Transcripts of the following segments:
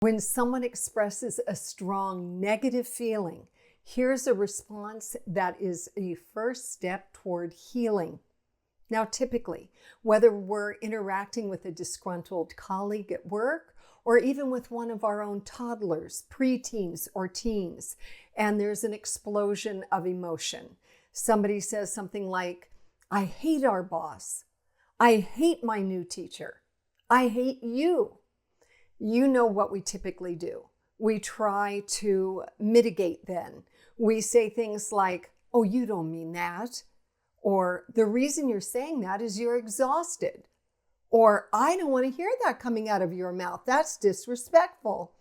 When someone expresses a strong negative feeling, here's a response that is a first step toward healing. Now, typically, whether we're interacting with a disgruntled colleague at work or even with one of our own toddlers, preteens, or teens, and there's an explosion of emotion. Somebody says something like, "I hate our boss. I hate my new teacher. I hate you." You know what we typically do. We try to mitigate then. We say things like, "Oh, you don't mean that." Or, "The reason you're saying that is you're exhausted." Or, "I don't want to hear that coming out of your mouth. That's disrespectful."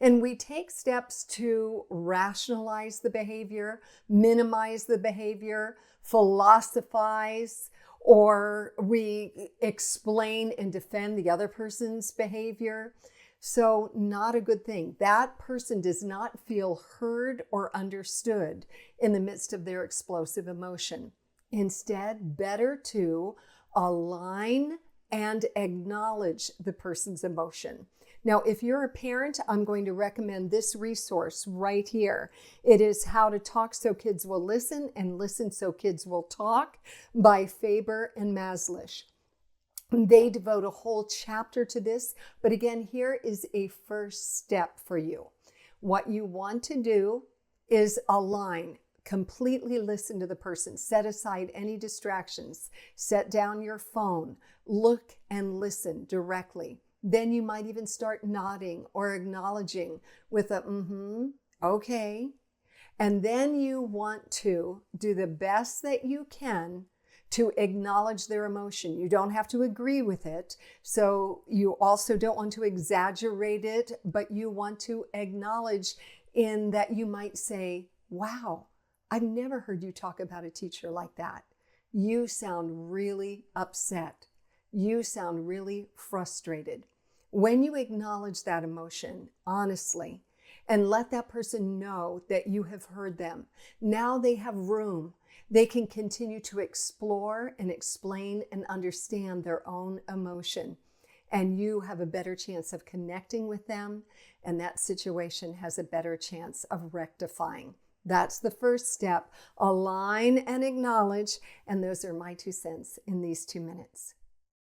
And we take steps to rationalize the behavior, minimize the behavior, philosophize, or we explain and defend the other person's behavior. So, not a good thing. That person does not feel heard or understood in the midst of their explosive emotion. Instead, better to align and acknowledge the person's emotion. Now, if you're a parent, I'm going to recommend this resource right here. It is How to Talk So Kids Will Listen and Listen So Kids Will Talk by Faber and Maslish. They devote a whole chapter to this, but again, here is a first step for you. What you want to do is align. Completely listen to the person. Set aside any distractions. Set down your phone. Look and listen directly. Then you might even start nodding or acknowledging with a okay. And then you want to do the best that you can to acknowledge their emotion. You don't have to agree with it. So you also don't want to exaggerate it, but you want to acknowledge in that you might say, "Wow, I've never heard you talk about a teacher like that. You sound really upset. You sound really frustrated." When you acknowledge that emotion honestly and let that person know that you have heard them, now they have room. They can continue to explore and explain and understand their own emotion. And you have a better chance of connecting with them, and that situation has a better chance of rectifying. That's the first step. Align and acknowledge. And those are my 2 cents in these 2 minutes.